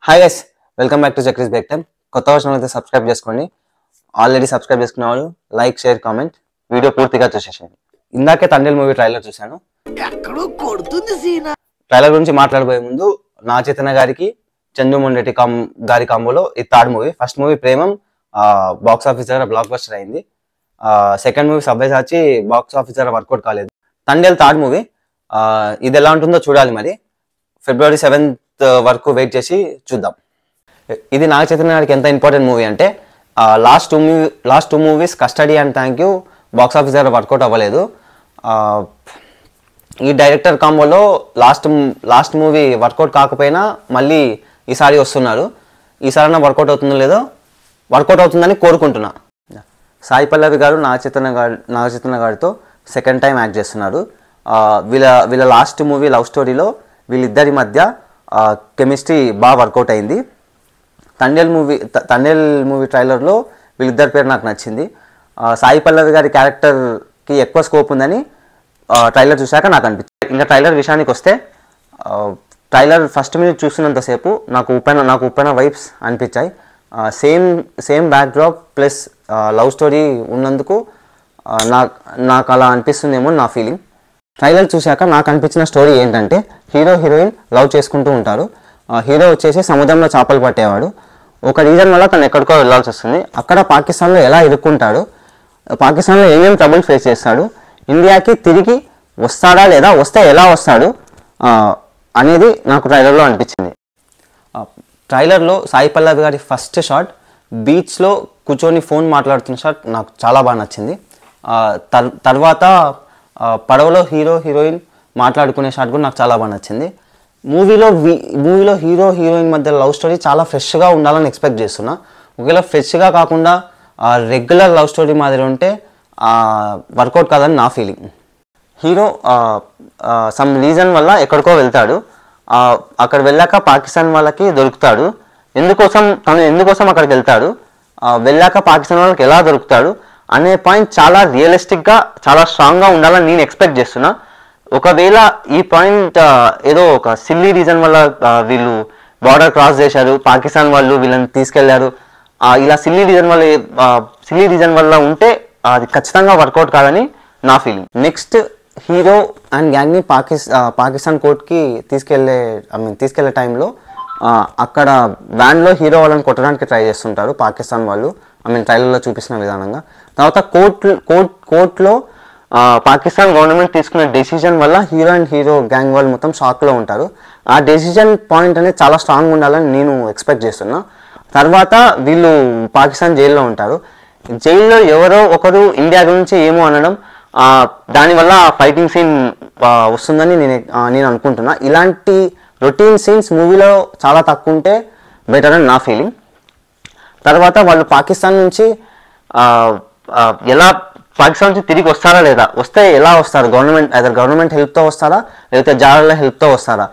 Hi guys, welcome back to జక్రీస్ break time. కొత్త version అయితే సబ్స్క్రైబ్ చేసుకోండి. ఆల్రెడీ సబ్స్క్రైబ్ చేసుకున్న వాళ్ళు లైక్, షేర్, కామెంట్, వీడియో పూర్తిగా చూసేసేయండి. ఇందాకే తండేల్ మూవీ ట్రైలర్ చూశాను. ట్రైలర్ గురించి మాట్లాడబోయే ముందు నాగ చైతన్య గారికి చందు మొండెట్టి గారి కాంబోలో ఈ third movie. First movie Premam box office దగ్గర బ్లాక్ బస్టర్ అయింది. Second movie Savyasachi box office దగ్గర వర్కౌట్ కాలేదు. తండేల్ థర్డ్ మూవీ ఇది ఎలా ఉంటుందో చూడాలి. మరి February 7th వరకు వెయిట్ చేసి చూద్దాం. ఇది నాగ చైతన్య గారికి ఎంత ఇంపార్టెంట్ మూవీ అంటే last two movies custody and thank you box office దగ్గర వర్కౌట్ అవ్వలేదు. ఈ డైరెక్టర్ కాంబోలో లాస్ట్ మూవీ వర్కౌట్ కాకపోయినా మళ్ళీ ఈసారి వస్తున్నారు. ఈసారైనా వర్కౌట్ అవుతుందో లేదో, వర్కౌట్ అవుతుందని కోరుకుంటున్నా. సాయి పల్లవి గారు నాగ చైతన్య గారితో సెకండ్ టైం యాక్ట్ చేస్తున్నారు. వీళ్ళ లాస్ట్ మూవీ లవ్ స్టోరీలో వీళ్ళిద్దరి మధ్య కెమిస్ట్రీ బాగా వర్కౌట్ అయింది. తండేల్ మూవీ ట్రైలర్లో వీళ్ళిద్దరి పేరు నాకు నచ్చింది. సాయి పల్లవి గారి క్యారెక్టర్కి ఎక్కువ స్కోప్ ఉందని ట్రైలర్ చూశాక నాకు అనిపించింది. ఇంకా ట్రైలర్ విషయానికి వస్తే ట్రైలర్ ఫస్ట్ మినిట్ చూస్తున్నంతసేపు నాకు ఉపెన వైబ్స్ అనిపించాయి. Same backdrop plus love story ఉన్నందుకు నాకు అలా అనిపిస్తుందేమో నా ఫీలింగ్. ట్రైలర్ చూశాక నాకు అనిపించిన స్టోరీ ఏంటంటే హీరో హీరోయిన్ లవ్ చేసుకుంటూ ఉంటారు. హీరో వచ్చేసి సముద్రంలో చేపలు పట్టేవాడు. ఒక రీజన్ వల్ల తను ఎక్కడికో వెళ్ళాల్సి వస్తుంది. అక్కడ పాకిస్తాన్లో ఎలా ఇరుక్కుంటాడు, పాకిస్తాన్లో ఏమేమి ట్రబుల్ ఫేస్ చేస్తాడు, ఇండియాకి తిరిగి వస్తాడా లేదా వస్తే ఎలా వస్తాడు అనేది నాకు ట్రైలర్లో అనిపించింది. ట్రైలర్లో సాయి పల్లవి గారి ఫస్ట్ షాట్ బీచ్లో కూర్చొని ఫోన్ మాట్లాడుతున్న షాట్ నాకు చాలా బాగా నచ్చింది. తర్వాత పడవలో హీరో హీరోయిన్ మాట్లాడుకునే షాట్ కూడా నాకు చాలా బాగా నచ్చింది. మూవీలో హీరో హీరోయిన్ మధ్య లవ్ స్టోరీ చాలా ఫ్రెష్గా ఉండాలని ఎక్స్పెక్ట్ చేస్తున్నా. ఒకవేళ ఫ్రెష్గా కాకుండా రెగ్యులర్ లవ్ స్టోరీ మాదిరి ఉంటే వర్కౌట్ కాదని నా ఫీలింగ్. హీరో సమ్ రీజన్ వల్ల ఎక్కడికో వెళ్తాడు. అక్కడ వెళ్ళాక పాకిస్తాన్ వాళ్ళకి దొరుకుతాడు. ఎందుకోసం అక్కడికి వెళ్తాడు, వెళ్ళాక పాకిస్తాన్ వాళ్ళకి ఎలా దొరుకుతాడు అనే పాయింట్ చాలా రియలిస్టిక్గా చాలా స్ట్రాంగ్గా ఉండాలని నేను ఎక్స్పెక్ట్ చేస్తున్నా. ఒకవేళ ఈ పాయింట్ ఏదో ఒక సిల్లీ రీజన్ వల్ల వీళ్ళు బార్డర్ క్రాస్ చేశారు, పాకిస్తాన్ వాళ్ళు వీళ్ళని తీసుకెళ్లారు, ఇలా సిల్లీ రీజన్ వల్ల ఉంటే అది ఖచ్చితంగా వర్కౌట్ కాదని నా ఫీలింగ్. నెక్స్ట్ హీరో అండ్ గ్యాంగ్ని పాకిస్తాన్ కోర్ట్కి తీసుకెళ్లే టైంలో అక్కడ వ్యాన్లో హీరో వాళ్ళని కొట్టడానికి ట్రై చేస్తుంటారు పాకిస్తాన్ వాళ్ళు, ట్రైలర్లో చూపించిన విధానంగా. తర్వాత కోర్టులో పాకిస్తాన్ గవర్నమెంట్ తీసుకున్న డెసిజన్ వల్ల హీరో అండ్ హీరో గ్యాంగ్ వాళ్ళు మొత్తం షాక్లో ఉంటారు. ఆ డెసిజన్ పాయింట్ అనేది చాలా స్ట్రాంగ్ ఉండాలని నేను ఎక్స్పెక్ట్ చేస్తున్నా. తర్వాత వీళ్ళు పాకిస్తాన్ జైల్లో ఉంటారు. జైల్లో ఎవరో ఒకరు ఇండియా గురించి ఏమో అనడం, దానివల్ల ఫైటింగ్ సీన్ వస్తుందని నేను అనుకుంటున్నా. ఇలాంటి రొటీన్ సీన్స్ మూవీలో చాలా తక్కువ ఉంటే బెటర్ అని నా ఫీలింగ్. తర్వాత వాళ్ళు పాకిస్తాన్ నుంచి తిరిగి వస్తారా లేదా, వస్తే ఎలా వస్తారు, గవర్నమెంట్ హెల్ప్తో వస్తారా లేకపోతే జాలర్ల హెల్ప్తో వస్తారా,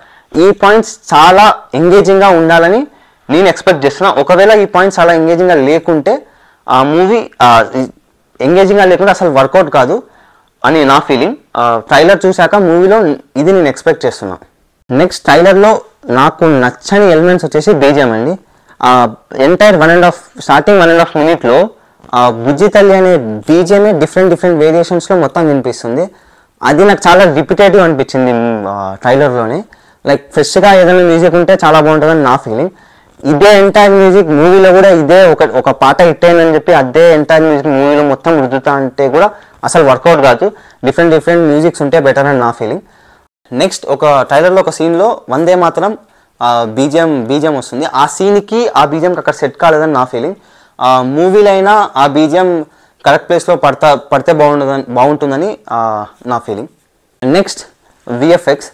ఈ పాయింట్స్ చాలా ఎంగేజింగ్గా ఉండాలని నేను ఎక్స్పెక్ట్ చేస్తున్నా. ఒకవేళ ఈ పాయింట్స్ చాలా ఎంగేజింగ్గా లేకుంటే ఆ మూవీ ఎంగేజింగ్గా లేకుంటే అసలు వర్కౌట్ కాదు అని నా ఫీలింగ్. ట్రైలర్ చూశాక మూవీలో ఇది నేను ఎక్స్పెక్ట్ చేస్తున్నా. నెక్స్ట్ ట్రైలర్లో నాకు నచ్చని ఎలిమెంట్స్ వచ్చేసి బీజిఎం అండి. ఎంటైర్ స్టార్టింగ్ 1.5 మినిట్లో బుజ్జి తల్లి అనే బీజిఎమే డిఫరెంట్ వేరియేషన్స్లో మొత్తం వినిపిస్తుంది. అది నాకు చాలా రిపిటేటివ్ అనిపించింది ట్రైలర్లోనే. లైక్ ఫ్రెష్గా ఏదైనా మ్యూజిక్ ఉంటే చాలా బాగుంటుందని నా ఫీలింగ్. ఇదే ఎంటైర్ మ్యూజిక్ మూవీలో కూడా ఇదే ఒక పాట హిట్ అయిందని చెప్పి అదే ఎంటైర్ మ్యూజిక్ మూవీలో మొత్తం రుద్దుతా అంటే కూడా అసలు వర్కౌట్ కాదు. డిఫరెంట్ మ్యూజిక్స్ ఉంటే బెటర్ అని నా ఫీలింగ్. నెక్స్ట్ ట్రైలర్లో ఒక సీన్లో వందే మాత్రం బీజిఎం వస్తుంది. ఆ సీన్కి ఆ బీజిఎంకి అక్కడ సెట్ కాలేదని నా ఫీలింగ్. మూవీలో అయినా ఆ బీజిఎం కరెక్ట్ ప్లేస్లో పడితే బాగుంటుందని నా ఫీలింగ్. Next VFX.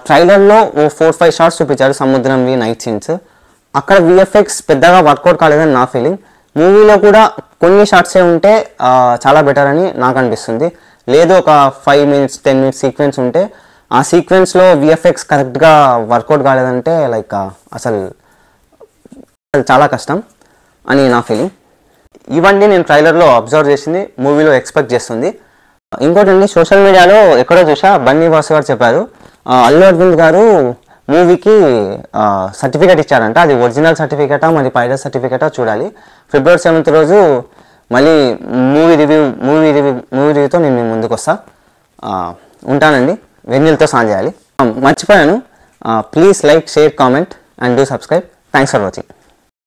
ట్రైలర్లో 4-5 షాట్స్ చూపించారు సముద్రంవి నైట్ సీన్స్. అక్కడ విఎఫ్ఎక్స్ పెద్దగా వర్కౌట్ కాలేదని నా ఫీలింగ్. మూవీలో కూడా కొన్ని షాట్సే ఉంటే చాలా బెటర్ అని నాకు అనిపిస్తుంది. లేదు ఒక 5 minutes 10 minutes సీక్వెన్స్ ఉంటే ఆ సీక్వెన్స్లో విఎఫ్ఎక్స్ కరెక్ట్గా వర్కౌట్ కాలేదంటే లైక్ అసలు చాలా కష్టం అని నా ఫీలింగ్. ఇవన్నీ నేను ట్రైలర్లో అబ్జర్వ్ చేసింది, మూవీలో ఎక్స్పెక్ట్ చేస్తుంది. ఇంకోటి సోషల్ మీడియాలో ఎక్కడో చూసా బన్నీ వాసు గారు చెప్పారు, అల్లు అరవింద్ గారు మూవీకి సర్టిఫికేట్ ఇచ్చారంట. అది ఒరిజినల్ సర్టిఫికేటా మరి పైరస్ సర్టిఫికేటా చూడాలి. February 7th రోజు మళ్ళీ మూవీ రివ్యూతో నేను మీ ముందుకు వస్తా. ఉంటానండి. వెన్నెలతో సాన్ చేయాలి. మర్చిపోయాను. Please like, share, comment and do subscribe. Thanks for watching.